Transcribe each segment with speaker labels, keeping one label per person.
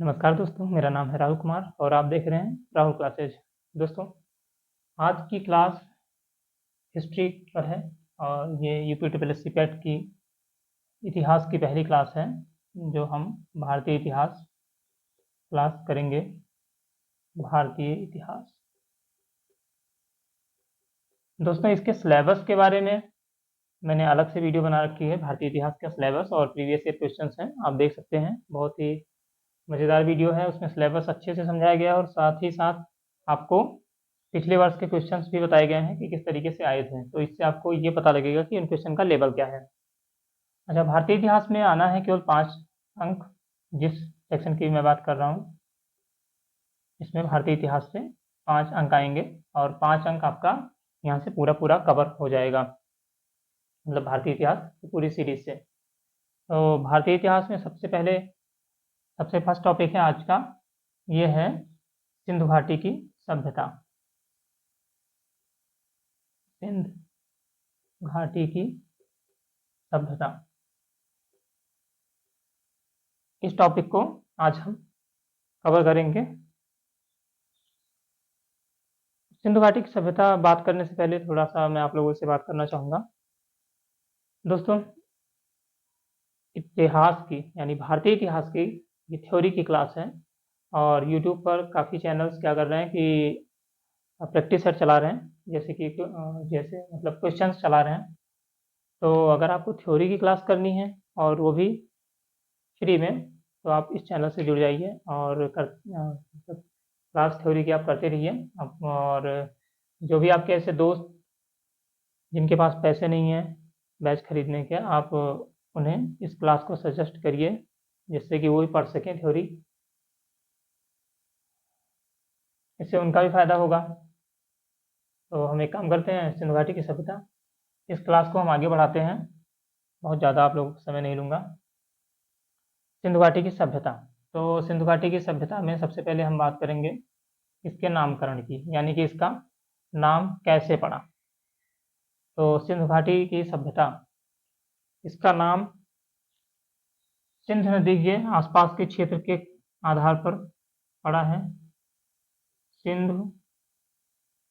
Speaker 1: नमस्कार दोस्तों, मेरा नाम है राहुल कुमार और आप देख रहे हैं राहुल क्लासेज। दोस्तों, आज की क्लास हिस्ट्री पर है और ये यूपी ट्रिपल पैट की इतिहास की पहली क्लास है जो हम भारतीय इतिहास क्लास करेंगे। भारतीय इतिहास दोस्तों, इसके सिलेबस के बारे में मैंने अलग से वीडियो बना रखी है। भारतीय इतिहास का सिलेबस और प्रीवियस ईयर क्वेश्चंस हैं, आप देख सकते हैं। बहुत ही मज़ेदार वीडियो है, उसमें सिलेबस अच्छे से समझाया गया है और साथ ही साथ आपको पिछले वर्ष के क्वेश्चंस भी बताए गए हैं कि किस तरीके से आए थे, तो इससे आपको ये पता लगेगा कि उन क्वेश्चन का लेवल क्या है। अच्छा, भारतीय इतिहास में आना है केवल 5 अंक। जिस सेक्शन की मैं बात कर रहा हूँ इसमें भारतीय इतिहास से 5 अंक आएंगे और 5 अंक आपका यहाँ से पूरा पूरा कवर हो जाएगा, मतलब भारतीय इतिहास की पूरी सीरीज से। तो भारतीय इतिहास में सबसे फर्स्ट टॉपिक है आज का, ये है सिंधु घाटी की सभ्यता। सिंध घाटी की सभ्यता, इस टॉपिक को आज हम कवर करेंगे। सिंधु घाटी की सभ्यता बात करने से पहले थोड़ा सा मैं आप लोगों से बात करना चाहूँगा। दोस्तों, इतिहास की यानी भारतीय इतिहास की ये थ्योरी की क्लास है और यूट्यूब पर काफ़ी चैनल्स क्या कर रहे हैं कि प्रैक्टिस सेट चला रहे हैं, जैसे मतलब क्वेश्चंस चला रहे हैं। तो अगर आपको थ्योरी की क्लास करनी है और वो भी फ्री में, तो आप इस चैनल से जुड़ जाइए और क्लास थ्योरी की आप करते रहिए। और जो भी आपके ऐसे दोस्त जिनके पास पैसे नहीं हैं बैच खरीदने के, आप उन्हें इस क्लास को सजेस्ट करिए जिससे कि वो भी पढ़ सकें थ्योरी, इससे उनका भी फायदा होगा। तो हम एक काम करते हैं, सिंधु घाटी की सभ्यता इस क्लास को हम आगे बढ़ाते हैं, बहुत ज़्यादा आप लोगों को समय नहीं लूँगा। सिंधु घाटी की सभ्यता, तो सिंधु घाटी की सभ्यता में सबसे पहले हम बात करेंगे इसके नामकरण की, यानी कि इसका नाम कैसे पड़ा। तो सिंधु घाटी की सभ्यता, इसका नाम सिंध नदी के आसपास के क्षेत्र के आधार पर पड़ा है। सिंधु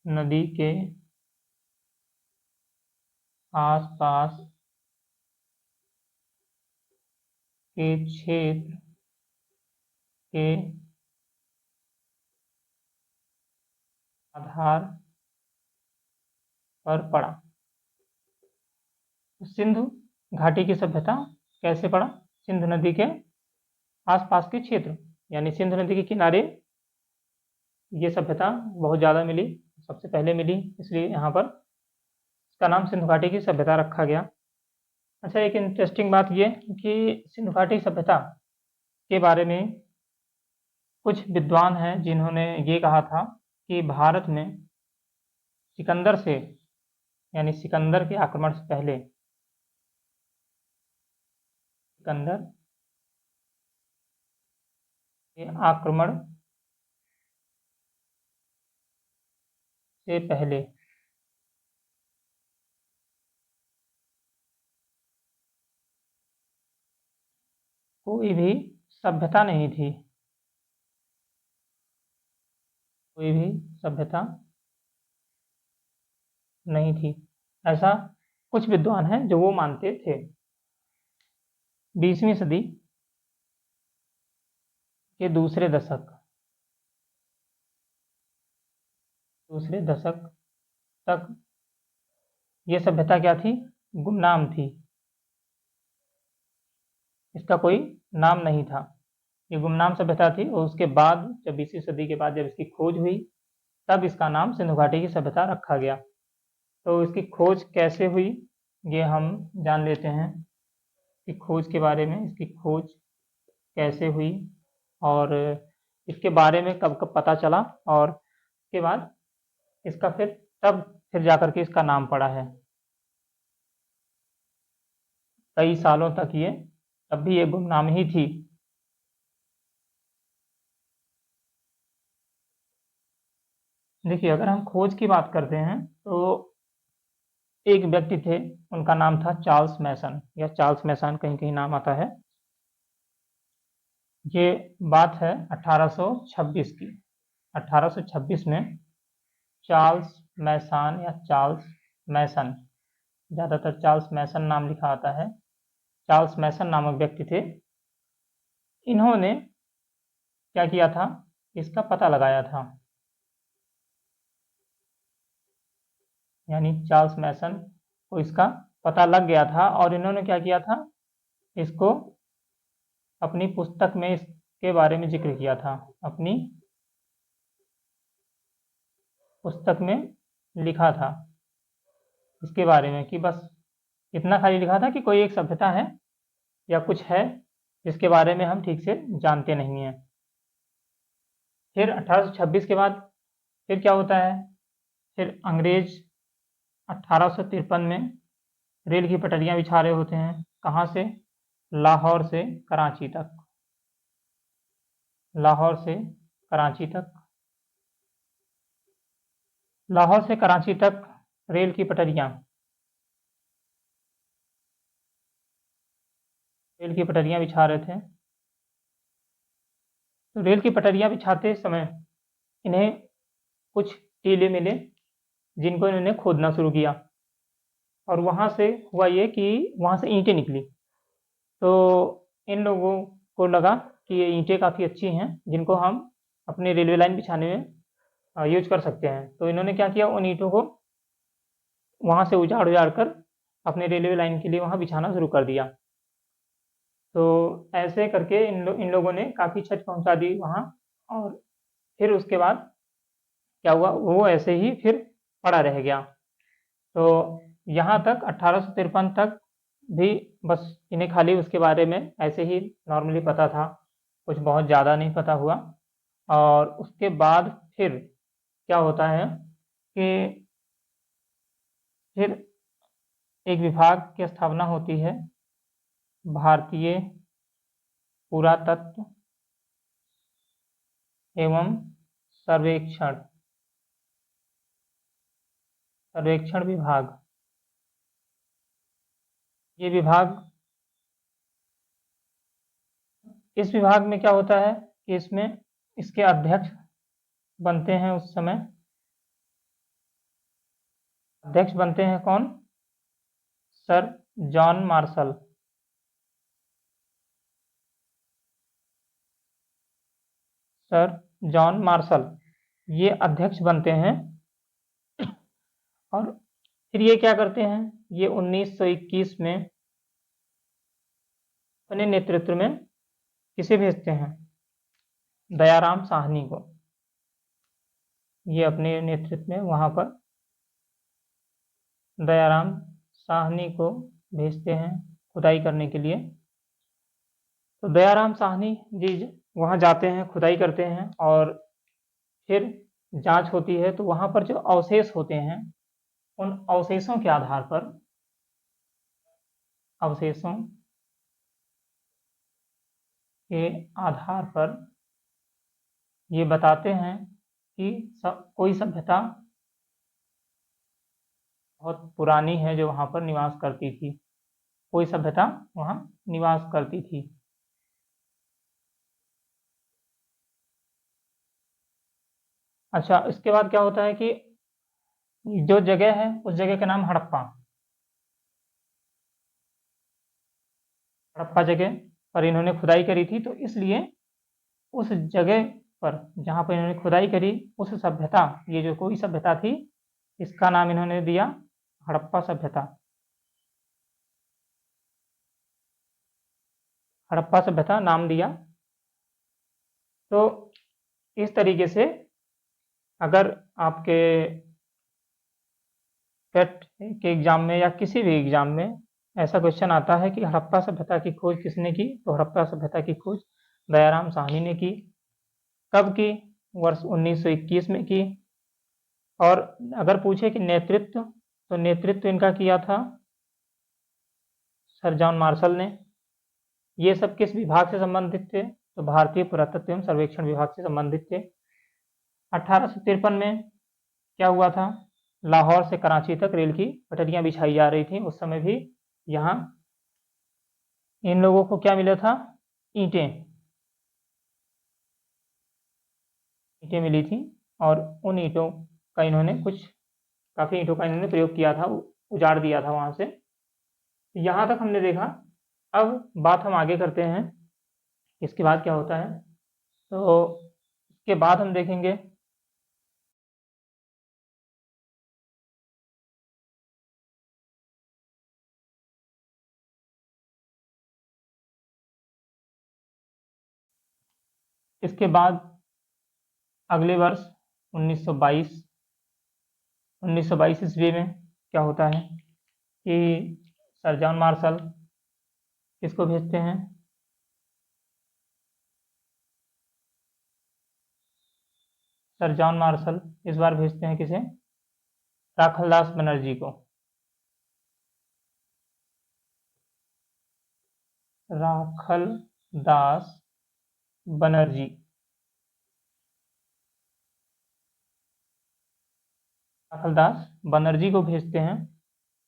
Speaker 1: नदी के आसपास के क्षेत्र के आधार पर पड़ा। सिंधु घाटी की सभ्यता कैसे पड़ा? सिंधु नदी के आसपास के क्षेत्र यानी सिंधु नदी के किनारे ये सभ्यता बहुत ज़्यादा मिली, सबसे पहले मिली, इसलिए यहाँ पर इसका नाम सिंधु घाटी की सभ्यता रखा गया। अच्छा, एक इंटरेस्टिंग बात ये कि सिंधु घाटी सभ्यता के बारे में कुछ विद्वान हैं जिन्होंने ये कहा था कि भारत में सिकंदर से यानी सिकंदर के आक्रमण से पहले, सिकंदर के आक्रमण से पहले कोई भी सभ्यता नहीं थी, कोई भी सभ्यता नहीं थी, ऐसा कुछ विद्वान हैं जो वो मानते थे। 20वीं सदी के दूसरे दशक तक ये सभ्यता क्या थी? गुमनाम थी, इसका कोई नाम नहीं था, ये गुमनाम सभ्यता थी। और उसके बाद जब 20वीं सदी के बाद जब इसकी खोज हुई तब इसका नाम सिंधु घाटी की सभ्यता रखा गया। तो इसकी खोज कैसे हुई ये हम जान लेते हैं, कि खोज के बारे में, इसकी खोज कैसे हुई और इसके बारे में कब कब पता चला, और उसके बाद इसका फिर जाकर के इसका नाम पड़ा है। कई सालों तक ये तब भी ये गुमनाम ही थी। देखिए, अगर हम खोज की बात करते हैं तो एक व्यक्ति थे, उनका नाम था चार्ल्स मैसन, या चार्ल्स मैसन कहीं कहीं नाम आता है। ये बात है 1826 की। 1826 में चार्ल्स मैसन या चार्ल्स मैसन, ज़्यादातर चार्ल्स मैसन नाम लिखा आता है, चार्ल्स मैसन नामक व्यक्ति थे। इन्होंने क्या किया था, इसका पता लगाया था। यानी चार्ल्स मैसन को इसका पता लग गया था और इन्होंने क्या किया था, इसको अपनी पुस्तक में इसके बारे में जिक्र किया था। अपनी पुस्तक में लिखा था इसके बारे में कि बस इतना खाली लिखा था कि कोई एक सभ्यता है या कुछ है जिसके बारे में हम ठीक से जानते नहीं हैं। फिर 1826 के बाद फिर क्या होता है, फिर अंग्रेज 1853 में रेल की पटरियां बिछा रहे होते हैं। कहाँ से, लाहौर से कराची तक, लाहौर से कराची तक, लाहौर से कराची तक रेल की पटरियां, रेल की पटरियां बिछा रहे थे। तो रेल की पटरियां बिछाते समय इन्हें कुछ टीले मिले जिनको इन्होंने खोदना शुरू किया और वहाँ से हुआ ये कि वहाँ से ईंटें निकली। तो इन लोगों को लगा कि ये ईंटें काफ़ी अच्छी हैं जिनको हम अपने रेलवे लाइन बिछाने में यूज कर सकते हैं। तो इन्होंने क्या किया, उन ईंटों को वहाँ से उजाड़ उजाड़ कर अपने रेलवे लाइन के लिए वहाँ बिछाना शुरू कर दिया। तो ऐसे करके इन लोगों ने काफ़ी क्षति पहुँचा दी वहाँ। और फिर उसके बाद क्या हुआ, वो ऐसे ही फिर पड़ा रह गया। तो यहाँ तक 1853 तक भी बस इन्हें खाली उसके बारे में ऐसे ही नॉर्मली पता था, कुछ बहुत ज़्यादा नहीं पता हुआ। और उसके बाद फिर क्या होता है कि फिर एक विभाग की स्थापना होती है, भारतीय पुरातत्व एवं सर्वेक्षण, सर्वेक्षण विभाग। ये विभाग, इस विभाग में क्या होता है कि इसमें इसके अध्यक्ष बनते हैं उस समय, अध्यक्ष बनते हैं कौन, sir John Marshall. Sir John Marshall ये अध्यक्ष बनते हैं। और फिर ये क्या करते हैं, ये 1921 में अपने नेतृत्व में किसे भेजते हैं, दयाराम साहनी को। ये अपने नेतृत्व में वहाँ पर दयाराम साहनी को भेजते हैं खुदाई करने के लिए। तो दयाराम साहनी जी वहाँ जाते हैं, खुदाई करते हैं और फिर जांच होती है। तो वहाँ पर जो अवशेष होते हैं, उन अवशेषों के आधार पर, अवशेषों के आधार पर ये बताते हैं कि कोई सभ्यता बहुत पुरानी है जो वहाँ पर निवास करती थी, कोई सभ्यता वहाँ निवास करती थी। अच्छा, इसके बाद क्या होता है कि जो जगह है उस जगह का नाम हड़प्पा, हड़प्पा जगह पर इन्होंने खुदाई करी थी। तो इसलिए उस जगह पर जहाँ पर इन्होंने खुदाई करी, उस सभ्यता, ये जो कोई सभ्यता थी, इसका नाम इन्होंने दिया हड़प्पा सभ्यता। हड़प्पा सभ्यता नाम दिया। तो इस तरीके से अगर आपके टेट के एग्जाम में या किसी भी एग्जाम में ऐसा क्वेश्चन आता है कि हड़प्पा सभ्यता की खोज किसने की, तो हड़प्पा सभ्यता की खोज दयाराम साहनी ने की। कब की, वर्ष 1921 में की। और अगर पूछे कि नेतृत्व, तो नेतृत्व इनका किया था सर जॉन मार्शल ने। ये सब किस विभाग से संबंधित थे, तो भारतीय पुरातत्व एवं सर्वेक्षण विभाग से संबंधित थे। 1853 में क्या हुआ था, लाहौर से कराची तक रेल की पटरियां बिछाई जा रही थी। उस समय भी यहाँ इन लोगों को क्या मिला था, ईंटें। ईंटें मिली थी और उन ईंटों का इन्होंने काफ़ी ईंटों का इन्होंने प्रयोग किया था, उजाड़ दिया था वहाँ से। यहाँ तक हमने देखा। अब बात हम आगे करते हैं, इसके बाद क्या होता है। तो इसके बाद हम देखेंगे इसके बाद अगले वर्ष 1922 ईस्वी में क्या होता है कि सर जॉन मार्शल किसको भेजते हैं, सर जॉन मार्शल इस बार भेजते हैं किसे, राखलदास बनर्जी को। राखलदास बनर्जी, राखलदास बनर्जी को भेजते हैं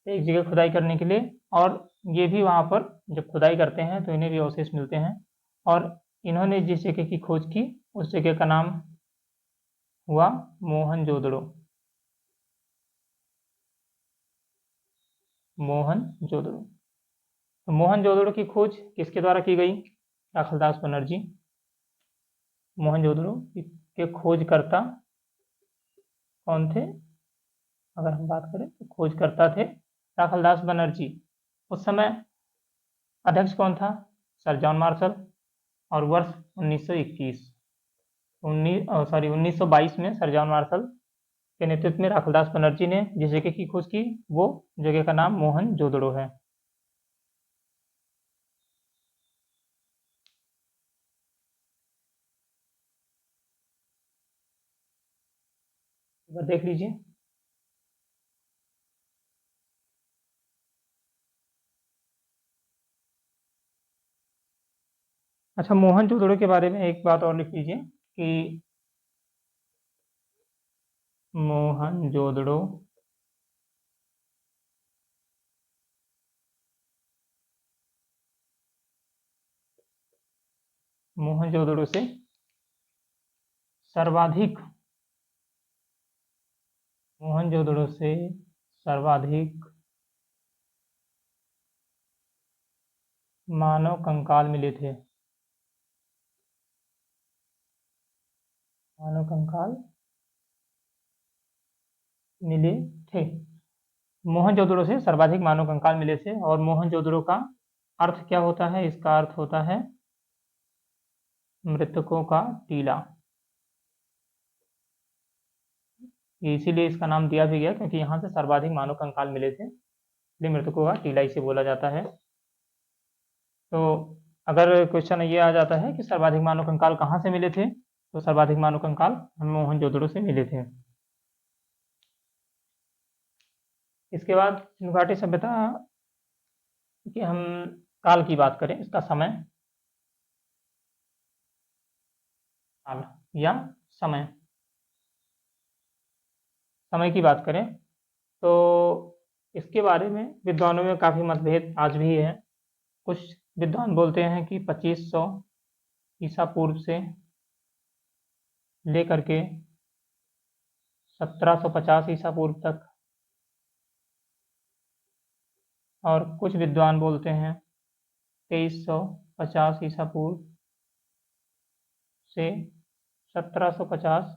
Speaker 1: एक जगह खुदाई करने के लिए। और ये भी वहाँ पर जब खुदाई करते हैं तो इन्हें भी अवशेष मिलते हैं। और इन्होंने जिस जगह की खोज की उस जगह का नाम हुआ मोहनजोदड़ो। मोहनजोदड़ो। तो मोहनजोदड़ो की खोज किसके द्वारा की गई, राखलदास बनर्जी। मोहनजोदड़ो के खोजकर्ता कौन थे, अगर हम बात करें तो खोजकर्ता थे राखलदास बनर्जी। उस समय अध्यक्ष कौन था, सर जॉन मार्शल। और वर्ष 1922 में सर जॉन मार्शल के नेतृत्व में राखलदास बनर्जी ने जिस जगह की खोज की वो जगह का नाम मोहनजोदड़ो है। देख लीजिए। अच्छा, मोहनजोदड़ो के बारे में एक बात और लिख लीजिए कि मोहनजोदड़ो मोहनजोदड़ो से सर्वाधिक मोहनजोदड़ो से सर्वाधिक मानव कंकाल मिले थे। मानव कंकाल मिले थे। मोहनजोदड़ो से सर्वाधिक मानव कंकाल मिले थे। और मोहनजोदड़ो का अर्थ क्या होता है, इसका अर्थ होता है मृतकों का टीला। इसीलिए इसका नाम दिया भी गया क्योंकि यहाँ से सर्वाधिक मानव कंकाल मिले थे, इसलिए मृतकों का टीला इसे बोला जाता है। तो अगर क्वेश्चन ये आ जाता है कि सर्वाधिक मानव कंकाल कहाँ से मिले थे, तो सर्वाधिक मानव कंकाल हमें मोहनजोदड़ो से मिले थे। इसके बाद सिंधु घाटी सभ्यता कि हम काल की बात करें, इसका समय, काल या समय समय की बात करें तो इसके बारे में विद्वानों में काफ़ी मतभेद आज भी है। कुछ विद्वान बोलते हैं कि 2500 ईसा पूर्व से लेकर के 1750 ईसा पूर्व तक, और कुछ विद्वान बोलते हैं 2350 ईसा पूर्व से 1750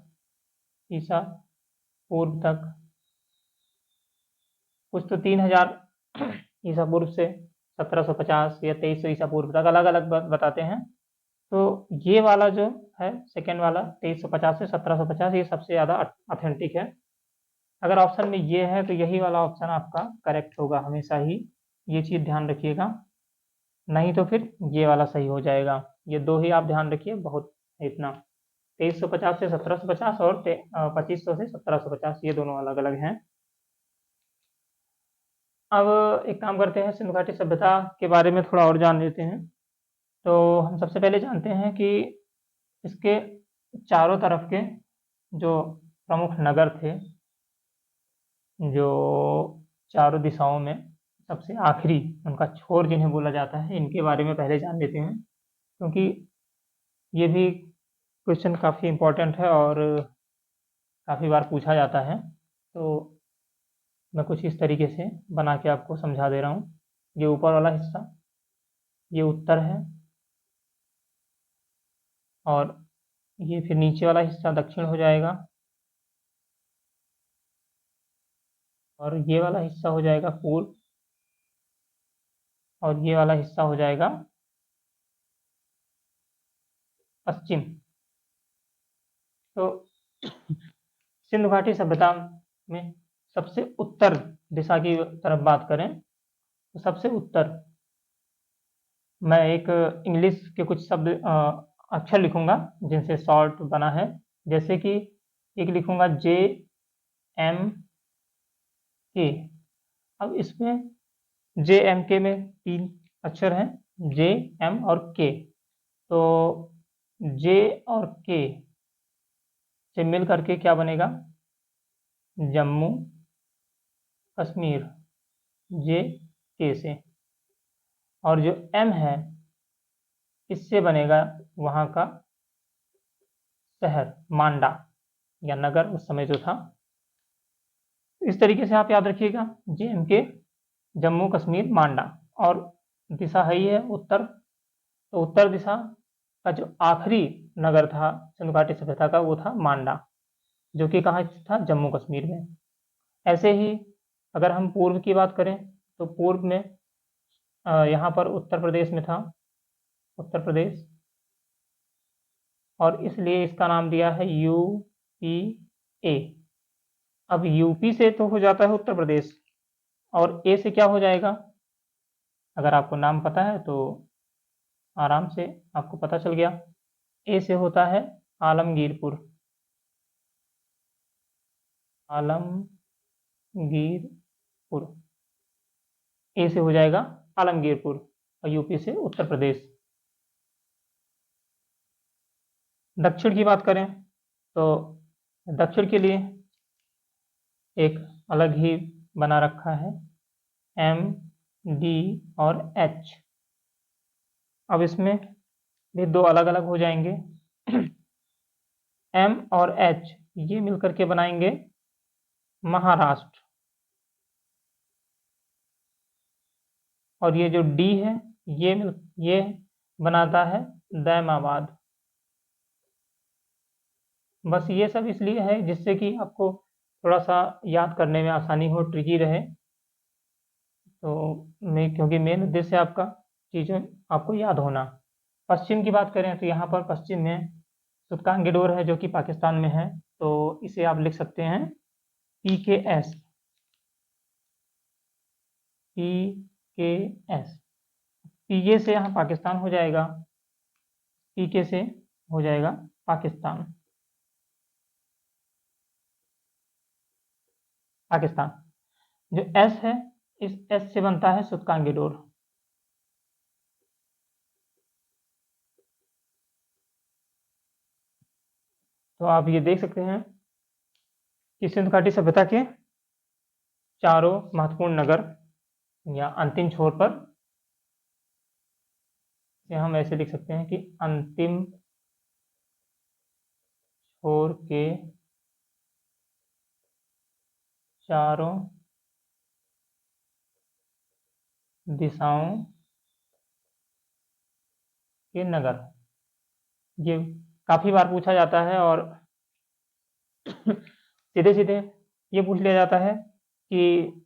Speaker 1: ईसा पूर्व तक। कुछ तो 3000 ईसा पूर्व से 1750 या 2300 ईसा पूर्व तक अलग अलग बताते हैं। तो ये वाला जो है सेकेंड वाला 2350 से 1750 ये सबसे ज़्यादा ऑथेंटिक है। अगर ऑप्शन में ये है तो यही वाला ऑप्शन आपका करेक्ट होगा हमेशा ही, ये चीज़ ध्यान रखिएगा। नहीं तो फिर ये वाला सही हो जाएगा। ये दो ही आप ध्यान रखिए, बहुत है इतना। 2350 से 1750 और 2500 से 1750 ये दोनों अलग अलग हैं। अब एक काम करते हैं, सिंधु घाटी सभ्यता के बारे में थोड़ा और जान लेते हैं। तो हम सबसे पहले जानते हैं कि इसके चारों तरफ के जो प्रमुख नगर थे, जो चारों दिशाओं में सबसे आखिरी उनका छोर जिन्हें बोला जाता है, इनके बारे में पहले जान लेते हैं क्योंकि ये भी क्वेश्चन काफ़ी इम्पोर्टेंट है और काफ़ी बार पूछा जाता है, तो मैं कुछ इस तरीके से बना के आपको समझा दे रहा हूँ। ये ऊपर वाला हिस्सा ये उत्तर है और ये फिर नीचे वाला हिस्सा दक्षिण हो जाएगा और ये वाला हिस्सा हो जाएगा पूर्व और ये वाला हिस्सा हो जाएगा पश्चिम। तो सिंधु घाटी सभ्यता में सबसे उत्तर दिशा की तरफ बात करें तो सबसे उत्तर, मैं एक इंग्लिश के कुछ शब्द अक्षर लिखूंगा जिनसे शॉर्ट बना है, जैसे कि एक लिखूंगा JMK। अब इसमें JMK में 3 अक्षर हैं, JM और K। तो J और K से मिल करके क्या बनेगा, जम्मू कश्मीर, JK से। और जो M है इससे बनेगा वहाँ का शहर मांडा या नगर उस समय जो था। इस तरीके से आप याद रखिएगा, JMK जम्मू कश्मीर मांडा। और दिशा है ही है उत्तर, तो उत्तर दिशा का जो आखिरी नगर था सिंधु घाटी सभ्यता का वो था मांडा, जो कि कहाँ स्थित था, जम्मू कश्मीर में। ऐसे ही अगर हम पूर्व की बात करें तो पूर्व में यहाँ पर उत्तर प्रदेश में था, उत्तर प्रदेश, और इसलिए इसका नाम दिया है UPA। अब यूपी से तो हो जाता है उत्तर प्रदेश, और ए से क्या हो जाएगा, अगर आपको नाम पता है तो आराम से आपको पता चल गया। ए से होता है आलमगीरपुर, आलमगीरपुर। ए से हो जाएगा आलमगीरपुर और यूपी से उत्तर प्रदेश। दक्षिण की बात करें तो दक्षिण के लिए एक अलग ही बना रखा है, MD और H। अब इसमें भी 2 अलग अलग हो जाएंगे। M और H ये मिलकर के बनाएंगे महाराष्ट्र, और ये जो D है ये बनाता है दैमाबाद। बस ये सब इसलिए है जिससे कि आपको थोड़ा सा याद करने में आसानी हो, ट्रिकी रहे। तो क्योंकि मेन उद्देश्य है आपका चीज़ें आपको याद होना। पश्चिम की बात करें तो यहाँ पर पश्चिम में सुत्कांगेडोर है जो कि पाकिस्तान में है, तो इसे आप लिख सकते हैं PKS। PK से यहाँ पाकिस्तान हो जाएगा, PK से हो जाएगा पाकिस्तान, पाकिस्तान। जो S है इस S से बनता है सुत्कांगेडोर। तो आप ये देख सकते हैं कि सिंधु घाटी सभ्यता के चारों महत्वपूर्ण नगर या अंतिम छोर पर हम ऐसे लिख सकते हैं कि अंतिम छोर के चारों दिशाओं के नगर। ये काफ़ी बार पूछा जाता है और सीधे सीधे ये पूछ लिया जाता है कि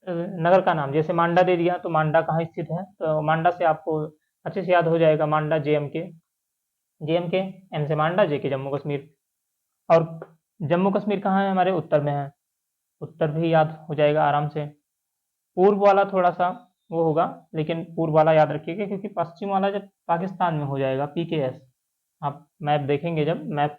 Speaker 1: नगर का नाम, जैसे मांडा दे दिया तो मांडा कहाँ स्थित है, तो मांडा से आपको अच्छे से याद हो जाएगा, मांडा JMK, M से मांडा, JK जम्मू कश्मीर। और जम्मू कश्मीर कहाँ है, हमारे उत्तर में है, उत्तर भी याद हो जाएगा आराम से। पूर्व वाला थोड़ा सा वो होगा, लेकिन पूर्व वाला याद रखिएगा क्योंकि पश्चिम वाला जब पाकिस्तान में हो जाएगा PKS। आप मैप देखेंगे जब मैप,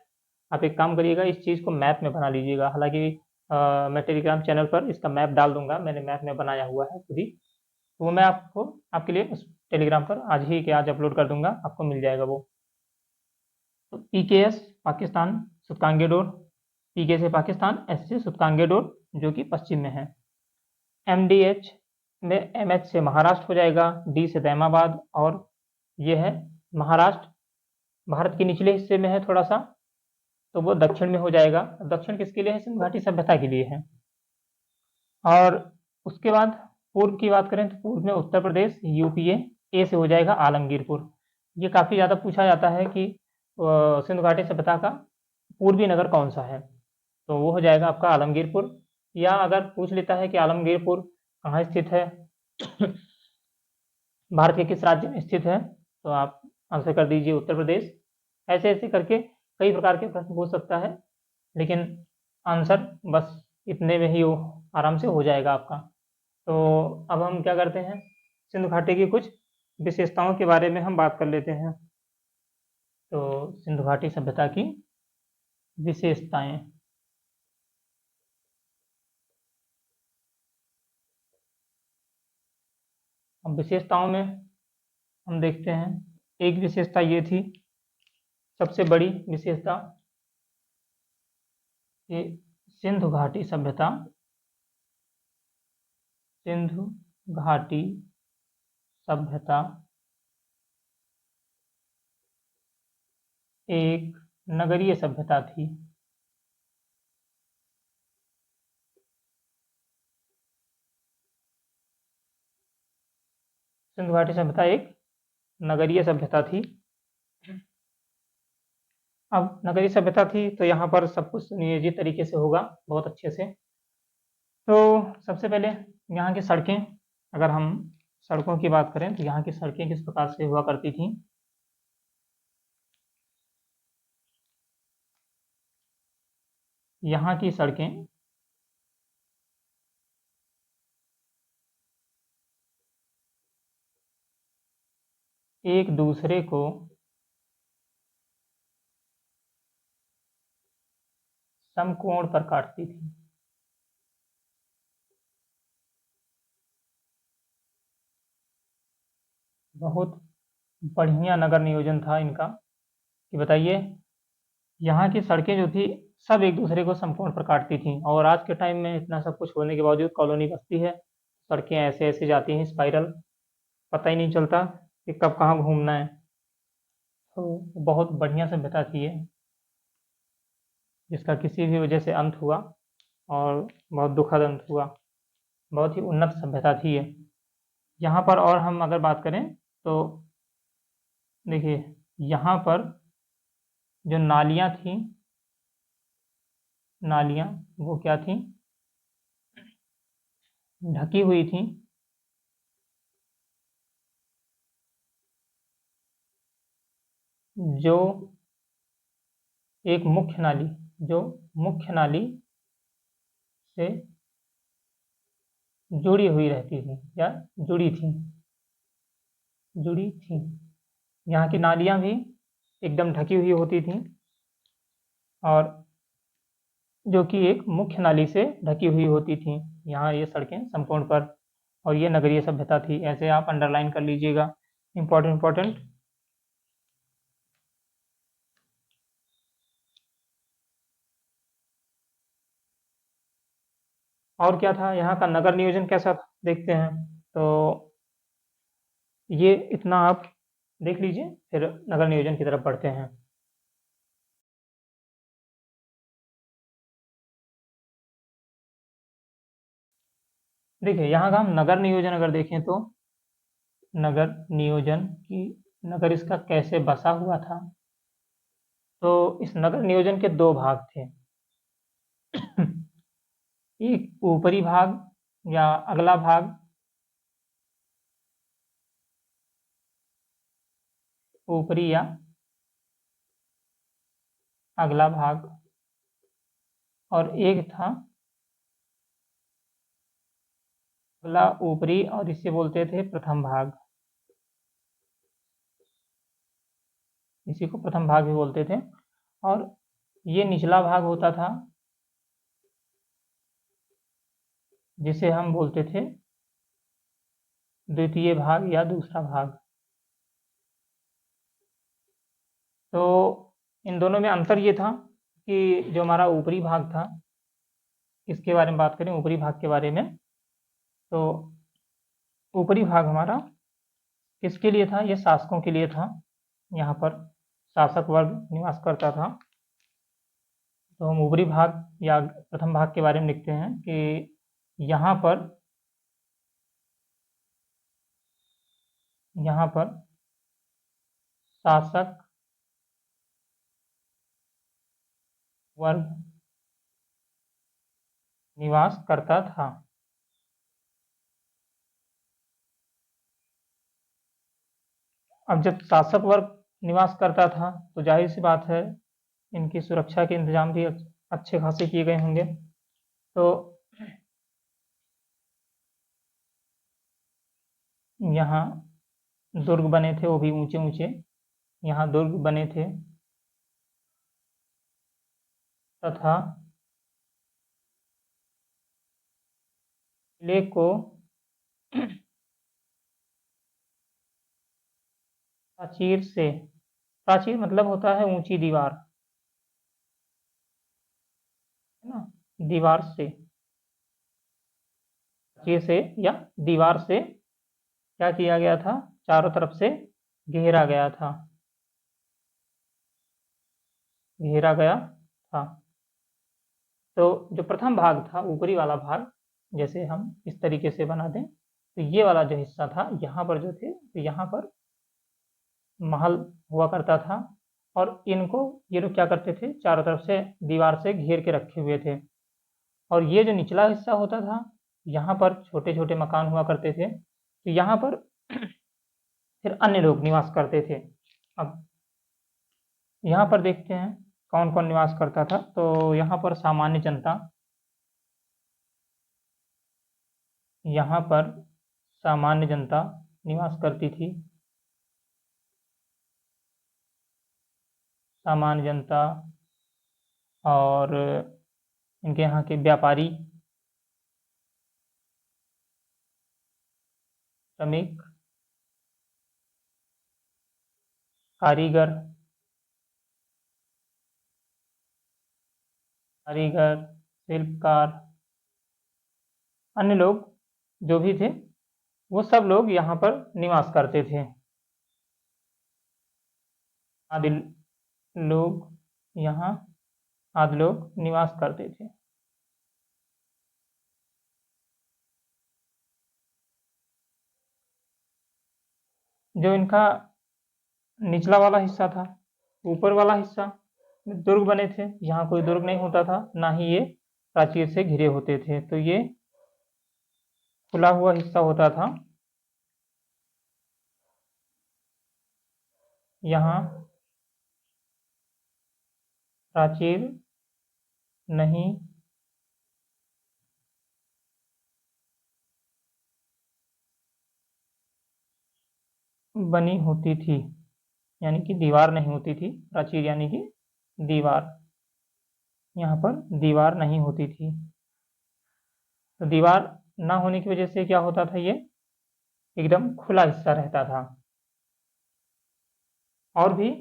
Speaker 1: आप एक काम करिएगा इस चीज़ को मैप में बना लीजिएगा। हालांकि मैं टेलीग्राम चैनल पर इसका मैप डाल दूंगा, मैंने मैप में बनाया हुआ है खुद ही, तो वो मैं आपको आपके लिए उस टेलीग्राम पर आज ही के आज अपलोड कर दूंगा, आपको मिल जाएगा वो। तो PKS पाकिस्तान, सुत्कांगेडोर, PK से पाकिस्तान, S से सुत्कांगेडोर जो कि पश्चिम में है। MDH में MH से महाराष्ट्र हो जाएगा, D से दैमाबाद, और ये है महाराष्ट्र, भारत के निचले हिस्से में है थोड़ा सा, तो वो दक्षिण में हो जाएगा। दक्षिण किसके लिए है? सिंधु घाटी सभ्यता के लिए है। और उसके बाद पूर्व की बात करें तो पूर्व में उत्तर प्रदेश, यूपीए, ए से हो जाएगा आलमगीरपुर। ये काफ़ी ज़्यादा पूछा जाता है कि सिंधु घाटी सभ्यता का पूर्वी नगर कौन सा है, तो वो हो जाएगा आपका आलमगीरपुर। या अगर पूछ लेता है कि आलमगीरपुर कहाँ स्थित है, भारत के किस राज्य में स्थित है, तो आप आंसर कर दीजिए उत्तर प्रदेश। ऐसे ऐसे करके कई प्रकार के प्रश्न पूछ सकता है, लेकिन आंसर बस इतने में ही आराम से हो जाएगा आपका। तो अब हम क्या करते हैं, सिंधु घाटी की कुछ विशेषताओं के बारे में हम बात कर लेते हैं। तो सिंधु घाटी सभ्यता की विशेषताएं। अब विशेषताओं में हम देखते हैं, एक विशेषता ये थी, सबसे बड़ी विशेषता, कि सिंधु घाटी सभ्यता, सिंधु घाटी सभ्यता एक नगरीय सभ्यता थी। सिंधु घाटी सभ्यता एक नगरीय सभ्यता थी। अब नगरीय सभ्यता थी तो यहाँ पर सब कुछ सुनियोजित तरीके से होगा, बहुत अच्छे से। तो सबसे पहले यहाँ की सड़कें, अगर हम सड़कों की बात करें तो यहाँ की सड़कें किस प्रकार से हुआ करती थी। यहाँ की सड़कें एक दूसरे को समकोण पर काटती थी। बहुत बढ़िया नगर नियोजन था इनका, कि बताइए यहाँ की सड़कें जो थी सब एक दूसरे को समकोण पर काटती थी। और आज के टाइम में इतना सब कुछ होने के बावजूद कॉलोनी बसती है, सड़कें ऐसे ऐसे जाती हैं स्पाइरल, पता ही नहीं चलता कि कब कहाँ घूमना है। तो बहुत बढ़िया सभ्यता थी ये, जिसका किसी भी वजह से अंत हुआ, और बहुत दुखद अंत हुआ। बहुत ही उन्नत सभ्यता थी ये। यहाँ पर और हम अगर बात करें तो देखिए, यहाँ पर जो नालियाँ थी, नालियाँ वो क्या थी, ढकी हुई थी। जो एक मुख्य नाली, जो मुख्य नाली से जुड़ी हुई रहती थी, या जुड़ी थी, जुड़ी थी। यहाँ की नालियाँ भी एकदम ढकी हुई होती थी, और जो कि एक मुख्य नाली से ढकी हुई होती थी। यहाँ ये सड़कें समकोण पर, और ये नगरीय सभ्यता थी। ऐसे आप अंडरलाइन कर लीजिएगा, इम्पोर्टेंट इम्पोर्टेंट। और क्या था, यहाँ का नगर नियोजन कैसा था, देखते हैं। तो ये इतना आप देख लीजिए, फिर नगर नियोजन की तरफ बढ़ते हैं। देखिए यहाँ का हम नगर नियोजन अगर देखें तो, नगर नियोजन की, नगर इसका कैसे बसा हुआ था, तो इस नगर नियोजन के दो भाग थे। एक ऊपरी भाग या अगला भाग, ऊपरी या अगला भाग, और एक था अगला ऊपरी, और इसे बोलते थे प्रथम भाग। इसी को प्रथम भाग भी बोलते थे। और ये निचला भाग होता था, जिसे हम बोलते थे द्वितीय भाग या दूसरा भाग। तो इन दोनों में अंतर ये था कि जो हमारा ऊपरी भाग था, इसके बारे में बात करें, ऊपरी भाग के बारे में, तो ऊपरी भाग हमारा किसके लिए था, ये शासकों के लिए था। यहाँ पर शासक वर्ग निवास करता था। तो हम ऊपरी भाग या प्रथम भाग के बारे में लिखते हैं कि यहाँ पर शासक वर्ग निवास करता था। अब जब शासक वर्ग निवास करता था तो जाहिर सी बात है इनकी सुरक्षा के इंतजाम भी अच्छे खासे किए गए होंगे। तो यहाँ दुर्ग बने थे, वो भी ऊंचे ऊंचे, यहाँ दुर्ग बने थे तथा किले को प्राचीर से, प्राचीर मतलब होता है ऊंची दीवार, है ना, दीवार से, प्राचीर से या दीवार से क्या किया गया था, चारों तरफ से घेरा गया था, घेरा गया था। तो जो प्रथम भाग था, ऊपरी वाला भाग, जैसे हम इस तरीके से बना दें तो ये वाला जो हिस्सा था, यहाँ पर जो थे, तो यहाँ पर महल हुआ करता था और इनको ये लोग क्या करते थे, चारों तरफ से दीवार से घेर के रखे हुए थे। और ये जो निचला हिस्सा होता था, यहाँ पर छोटे छोटे मकान हुआ करते थे, तो यहाँ पर फिर अन्य लोग निवास करते थे। अब यहाँ पर देखते हैं कौन कौन निवास करता था। तो यहाँ पर सामान्य जनता, यहाँ पर सामान्य जनता निवास करती थी, सामान्य जनता, और इनके यहाँ के व्यापारी, श्रमिक, कारीगर, कारीगर, शिल्पकार, अन्य लोग जो भी थे वो सब लोग यहाँ पर निवास करते थे। आदि लोग यहाँ, आदि लोग निवास करते थे। जो इनका निचला वाला हिस्सा था, ऊपर वाला हिस्सा दुर्ग बने थे, यहाँ कोई दुर्ग नहीं होता था, ना ही ये प्राचीर से घिरे होते थे, तो ये खुला हुआ हिस्सा होता था। यहाँ प्राचीर नहीं बनी होती थी, यानी कि दीवार नहीं होती थी, प्राचीर यानी कि दीवार, यहाँ पर दीवार नहीं होती थी। तो दीवार ना होने की वजह से क्या होता था, ये एकदम खुला हिस्सा रहता था। और भी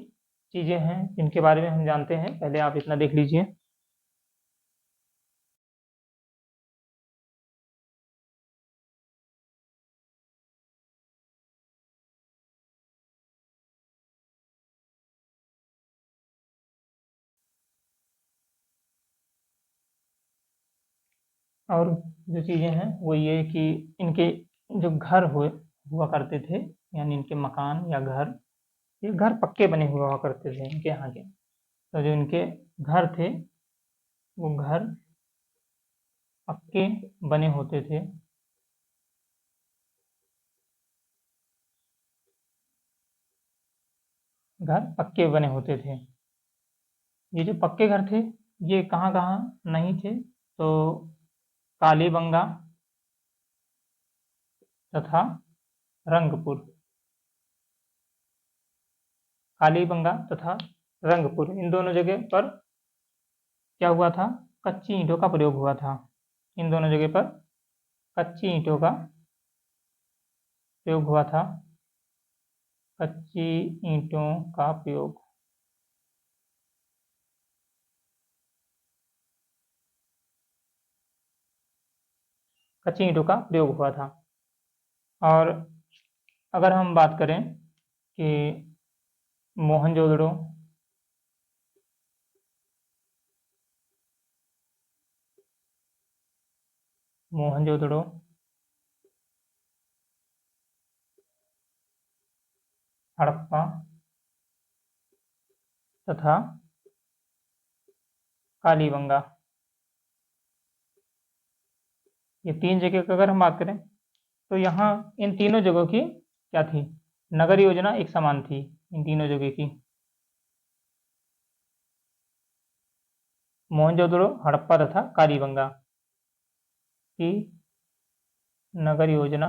Speaker 1: चीजें हैं जिनके बारे में हम जानते हैं, पहले आप इतना देख लीजिए। और जो चीजें हैं वो ये कि इनके जो घर हुआ करते थे, यानी इनके मकान या घर, ये घर पक्के बने हुआ करते थे इनके यहाँ के। तो जो इनके घर थे वो घर पक्के बने होते थे, घर पक्के बने होते थे। ये जो पक्के घर थे ये कहाँ कहाँ नहीं थे, तो कालीबंगा तथा रंगपुर, कालीबंगा तथा रंगपुर, इन दोनों जगह पर क्या हुआ था, कच्ची ईंटों का प्रयोग हुआ था। इन दोनों जगह पर कच्ची ईंटों का प्रयोग हुआ था, कच्ची ईंटों का प्रयोग, कच्ची ईंटों का प्रयोग हुआ था। और अगर हम बात करें कि मोहनजोदड़ो, मोहनजोदड़ो, हड़प्पा तथा कालीबंगा, ये 3 जगह की अगर हम बात करें तो यहाँ इन तीनों जगहों की क्या थी, नगर योजना एक समान थी इन तीनों जगह की। मोहनजोदड़ो, हड़प्पा तथा कालीबंगा की नगर योजना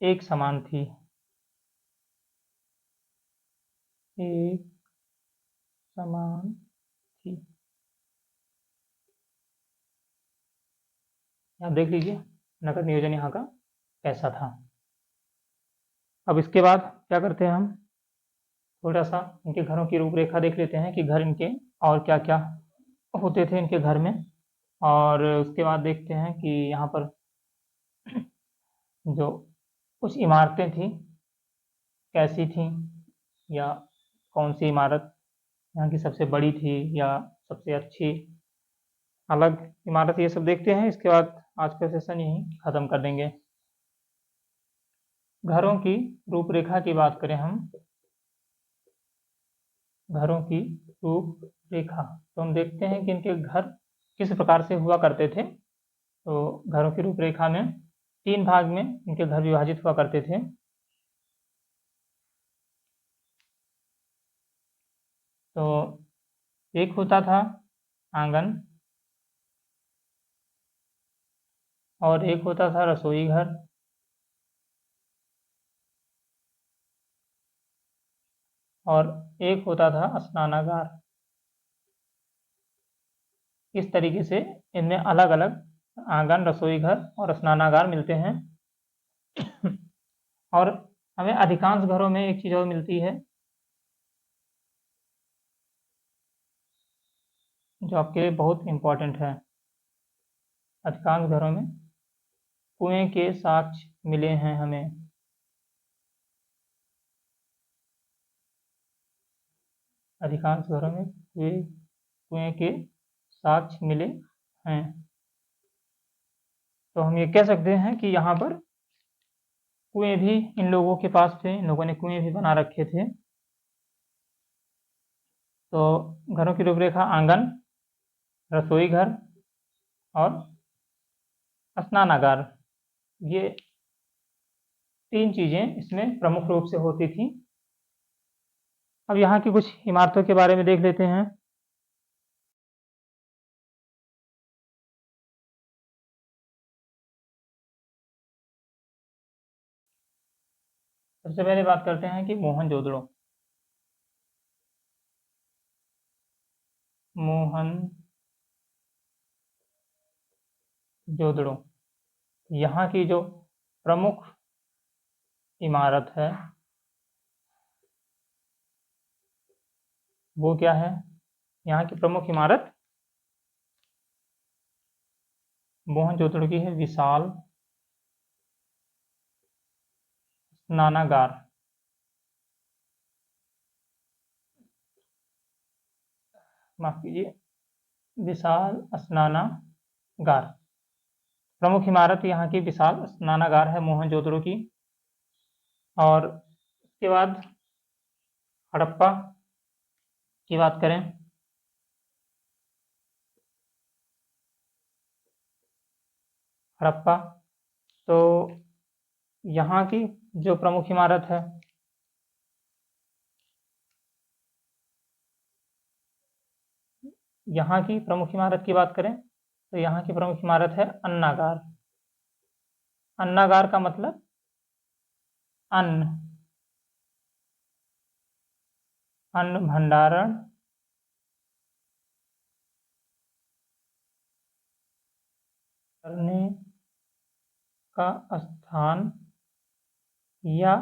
Speaker 1: एक समान थी, एक समान थी। आप देख लीजिए नगर नियोजन यहाँ का कैसा था। अब इसके बाद क्या करते हैं, हम थोड़ा सा इनके घरों की रूपरेखा देख लेते हैं कि घर इनके और क्या क्या होते थे इनके घर में, और उसके बाद देखते हैं कि यहाँ पर जो कुछ इमारतें थी कैसी थी, या कौन सी इमारत यहाँ की सबसे बड़ी थी या सबसे अच्छी अलग इमारत, ये सब देखते हैं। इसके बाद आज का सेशन यहीं ख़त्म कर देंगे। घरों की रूपरेखा की बात करें हम, घरों की रूपरेखा, तो हम देखते हैं कि इनके घर किस प्रकार से हुआ करते थे। तो घरों की रूपरेखा में 3 भाग में इनके घर विभाजित हुआ करते थे। तो एक होता था आंगन, और एक होता था रसोई घर, और एक होता था स्नानागार। इस तरीके से इनमें अलग अलग आंगन, रसोई घर और स्नानागार मिलते हैं। और हमें अधिकांश घरों में एक चीज़ और मिलती है जो आपके लिए बहुत इम्पोर्टेंट है। अधिकांश घरों में कुएं के साक्ष्य मिले हैं हमें। अधिकांश घरों में कुएं के साक्ष्य मिले हैं। तो हम ये कह सकते हैं कि यहाँ पर कुएं भी इन लोगों के पास थे, इन लोगों ने कुएं भी बना रखे थे। तो घरों की रूपरेखा आंगन, रसोई घर और स्नानागार, ये 3 चीज़ें इसमें प्रमुख रूप से होती थी। अब यहाँ की कुछ इमारतों के बारे में देख लेते हैं। सबसे पहले बात करते हैं कि मोहनजोदड़ो। मोहनजोदड़ो यहाँ की जो प्रमुख इमारत है वो क्या है, यहाँ की प्रमुख इमारत मोहनजोदड़ो की है विशाल स्नानागार। माफ कीजिए, विशाल स्नानागार प्रमुख इमारत यहाँ की विशाल स्नानागार है मोहनजोदड़ो की। और उसके बाद हड़प्पा की बात करें, हड़प्पा तो यहाँ की जो प्रमुख इमारत है यहाँ की प्रमुख इमारत की बात करें तो यहाँ की प्रमुख इमारत है अन्नागार। अन्नागार का मतलब अन्न, अन्न भंडारण करने का स्थान, या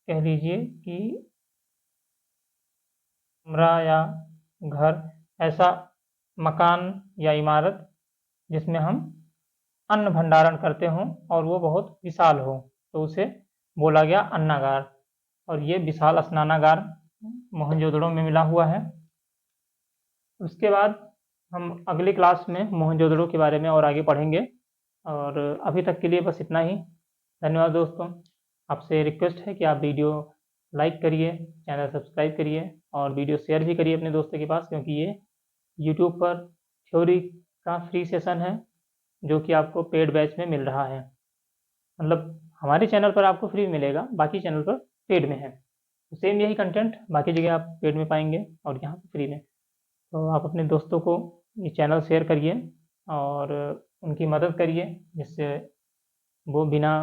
Speaker 1: कह लीजिए कि कमरा या घर, ऐसा मकान या इमारत जिसमें हम अन्न भंडारण करते हों और वो बहुत विशाल हो, तो उसे बोला गया अन्नागार। और ये विशाल स्नानागार मोहनजोदड़ो में मिला हुआ है। उसके बाद हम अगली क्लास में मोहनजोदड़ो के बारे में और आगे पढ़ेंगे। और अभी तक के लिए बस इतना ही। धन्यवाद दोस्तों। आपसे रिक्वेस्ट है कि आप वीडियो लाइक करिए, चैनल सब्सक्राइब करिए और वीडियो शेयर भी करिए अपने दोस्तों के पास, क्योंकि ये यूट्यूब पर थ्योरी का फ्री सेशन है जो कि आपको पेड बैच में मिल रहा है। मतलब हमारे चैनल पर आपको फ्री मिलेगा, बाकी चैनल पर पेड में है। सेम यही कंटेंट बाकी जगह आप पेड में पाएंगे और यहाँ पर फ्री में। तो आप अपने दोस्तों को ये चैनल शेयर करिए और उनकी मदद करिए, जिससे वो बिना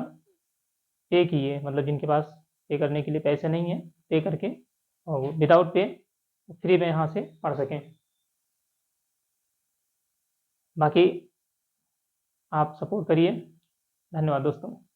Speaker 1: पे किए, मतलब जिनके पास पे करने के लिए पैसे नहीं हैं, पे करके और विदाउट पे फ्री में यहाँ से पढ़ सकें। बाकी आप सपोर्ट करिए। धन्यवाद दोस्तों।